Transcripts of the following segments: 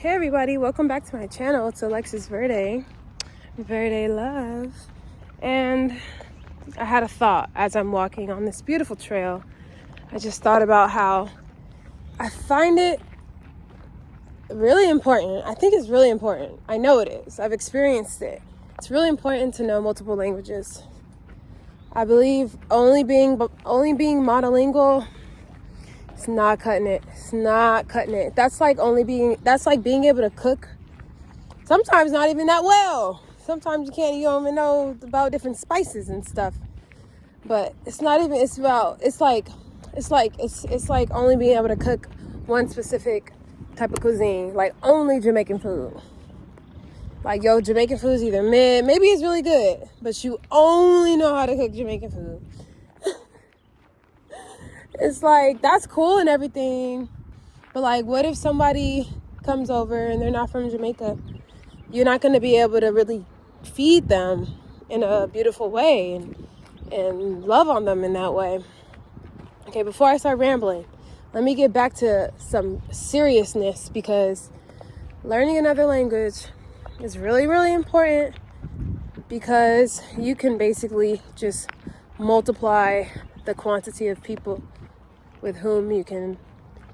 Hey everybody, welcome back to my channel. It's Alexis Verday, Verday Love. And I had a thought as I'm walking on this beautiful trail. I just thought about how I find it really important. I think it's really important. I know it is. I've experienced it. It's really important to know multiple languages. I believe only being monolingual, it's not cutting it. It's not cutting it. That's like being able to cook. Sometimes not even that well. Sometimes you don't even know about different spices and stuff. But it's not even, it's like only being able to cook one specific type of cuisine, like only Jamaican food. Like, Jamaican food is either mid, maybe it's really good, but you only know how to cook Jamaican food. It's like, that's cool and everything, but like, what if somebody comes over and they're not from Jamaica? You're not going to be able to really feed them in a beautiful way and love on them in that way. Okay, before I start rambling, let me get back to some seriousness, because learning another language is really, really important, because you can basically just multiply the quantity of people with whom you can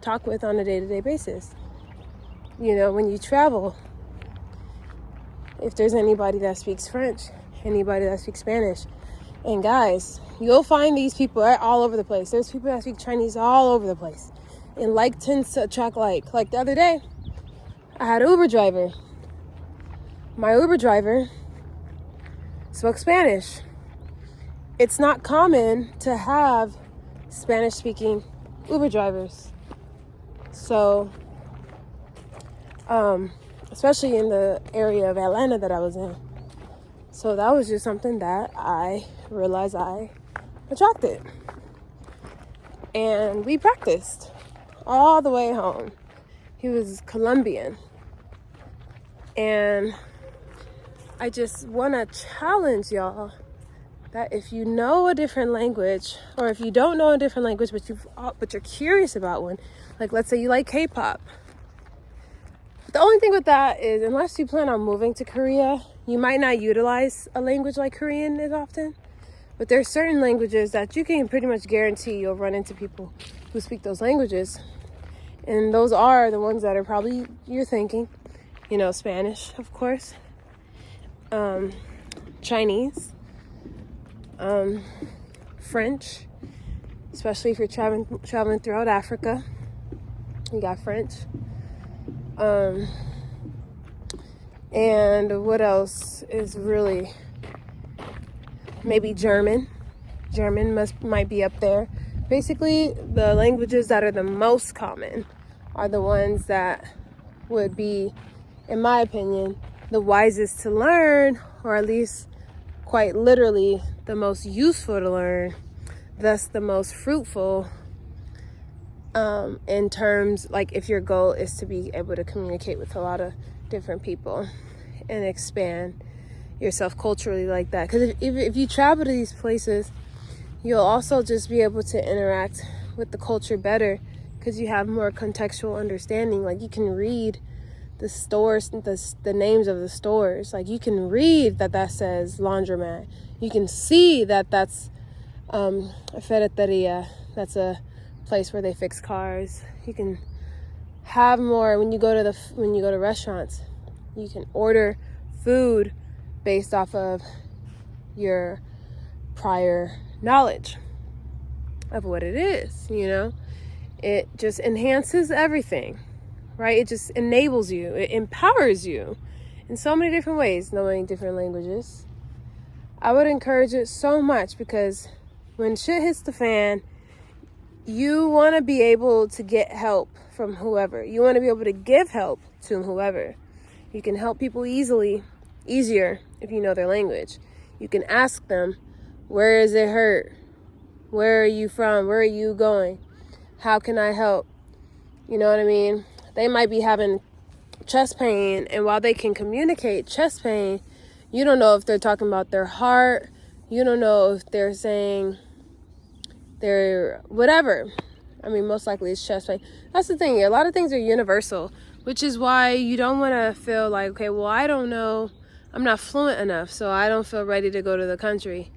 talk with on a day-to-day basis. When you travel, if there's anybody that speaks French, anybody that speaks Spanish, and guys, you'll find these people all over the place. There's people that speak Chinese all over the place. And like tends to attract like. Like the other day, I had an Uber driver. My Uber driver spoke Spanish. It's not common to have Spanish-speaking Uber drivers. So, especially in the area of Atlanta that I was in. So that was just something that I realized I attracted. And we practiced all the way home. He was Colombian. And I just want to challenge y'all that if you know a different language, or if you don't know a different language, but you're curious about one, like let's say you like K-pop. The only thing with that is, unless you plan on moving to Korea, you might not utilize a language like Korean as often. But there's certain languages that you can pretty much guarantee you'll run into people who speak those languages. And those are the ones that are probably you're thinking. Spanish, of course. Chinese. French, especially if you're traveling throughout Africa. You got French. And what else is really, maybe German. German might be up there. Basically, the languages that are the most common are the ones that would be, in my opinion, the wisest to learn, or at least quite literally the most useful to learn, thus the most fruitful, in terms, like if your goal is to be able to communicate with a lot of different people and expand yourself culturally like that. Because if you travel to these places, you'll also just be able to interact with the culture better, because you have more contextual understanding. Like you can read the stores, the names of the stores. Like you can read that says laundromat. You can see that's a ferreteria. That's a place where they fix cars. You can have more when you go to restaurants. You can order food based off of your prior knowledge of what it is. It just enhances everything. Right? It just enables you. It empowers you in so many different ways, knowing different languages. I would encourage it so much, because when shit hits the fan, you want to be able to get help from whoever. You want to be able to give help to whoever. You can help people easier if you know their language. You can ask them, where is it hurt? Where are you from? Where are you going? How can I help? You know what I mean? They might be having chest pain, and while they can communicate chest pain, you don't know if they're talking about their heart. You don't know if they're saying their whatever. I mean, most likely it's chest pain. That's the thing. A lot of things are universal which is why you don't want to feel like, okay, well, I don't know, I'm not fluent enough, so I don't feel ready to go to the country.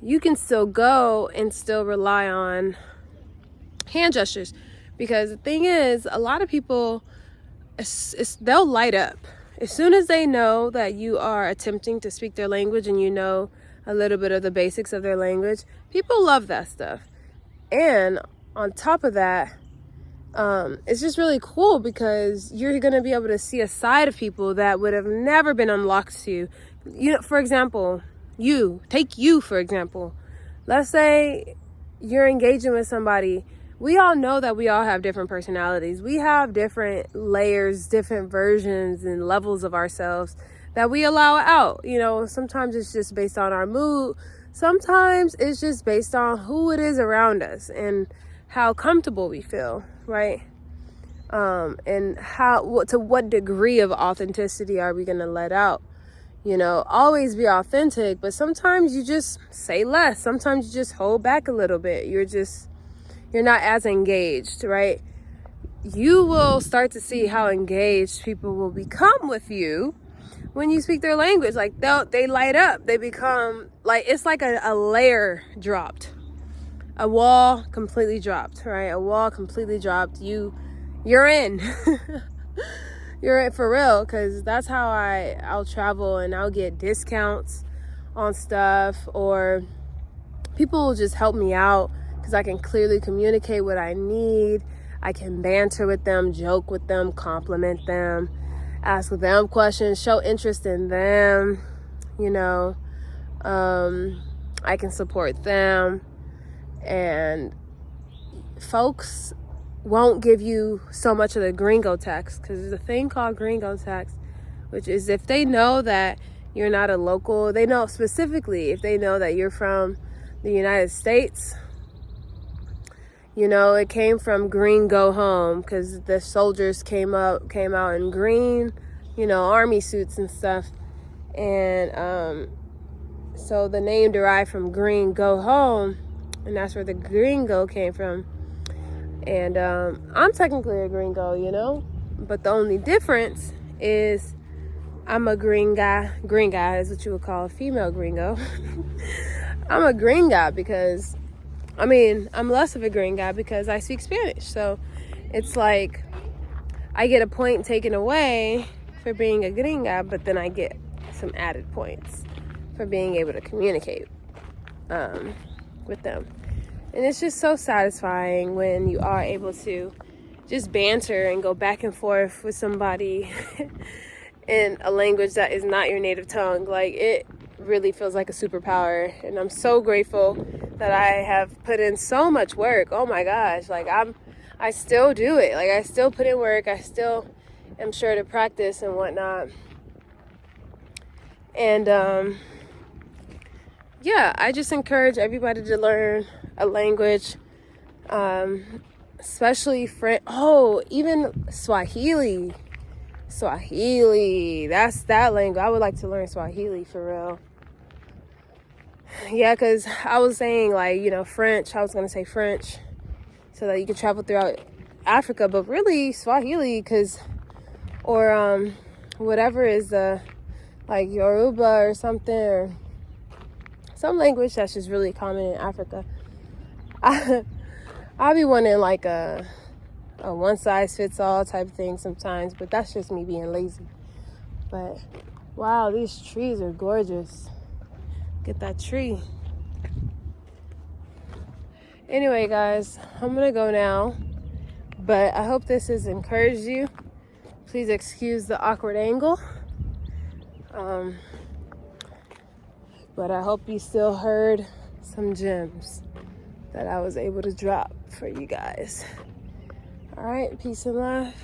You can still go and still rely on hand gestures, because the thing is, a lot of people, they'll light up as soon as they know that you are attempting to speak their language and you know a little bit of the basics of their language. People love that stuff. And on top of that, it's just really cool because you're going to be able to see a side of people that would have never been unlocked to you. You know, for example, take you for example. Let's say you're engaging with somebody. We all know that we all have different personalities. We have different layers, different versions and levels of ourselves that we allow out. You know, sometimes it's just based on our mood. Sometimes it's just based on who it is around us and how comfortable we feel, right? And to what degree of authenticity are we going to let out? You know, always be authentic, but sometimes you just say less. Sometimes you just hold back a little bit. You're not as engaged, right? You will start to see how engaged people will become with you when you speak their language. Like they light up. They become like, it's like a layer dropped. A wall completely dropped, right? A wall completely dropped. You're in. You're in for real, because that's how I'll travel and I'll get discounts on stuff, or people will just help me out because I can clearly communicate what I need. I can banter with them, joke with them, compliment them, ask them questions, show interest in them. You know, I can support them. And folks won't give you so much of the gringo tax, because there's a thing called gringo tax, which is if they know that you're not a local, they know specifically if they know that you're from the United States. You know, it came from green go home, because the soldiers came out in green, you know, army suits and stuff. And so the name derived from green go home, and that's where the gringo came from. And I'm technically a gringo, you know, but the only difference is I'm a green guy. Green guy is what you would call a female gringo. I'm a green guy because, I'm less of a green guy because I speak Spanish. So it's like I get a point taken away for being a green guy, but then I get some added points for being able to communicate with them. And it's just so satisfying when you are able to just banter and go back and forth with somebody in a language that is not your native tongue. Like, it really feels like a superpower. And I'm so grateful that I have put in so much work. Oh my gosh. Like, I still do it. Like, I still put in work. I still am sure to practice and whatnot. And, yeah, I just encourage everybody to learn a language, especially French. Oh, even Swahili. That's that language. I would like to learn Swahili for real. Yeah, because I was saying, like, you know, French. I was going to say French so that you can travel throughout Africa, but really Swahili, or whatever is like Yoruba or something, or some language that's just really common in Africa. I'll be wanting like a one-size-fits-all type of thing sometimes, but that's just me being lazy. But wow, these trees are gorgeous. Get that tree. Anyway, guys, I'm gonna go now, but I hope this has encouraged you. Please excuse the awkward angle. But I hope you still heard some gems that I was able to drop for you guys. All right, peace and love.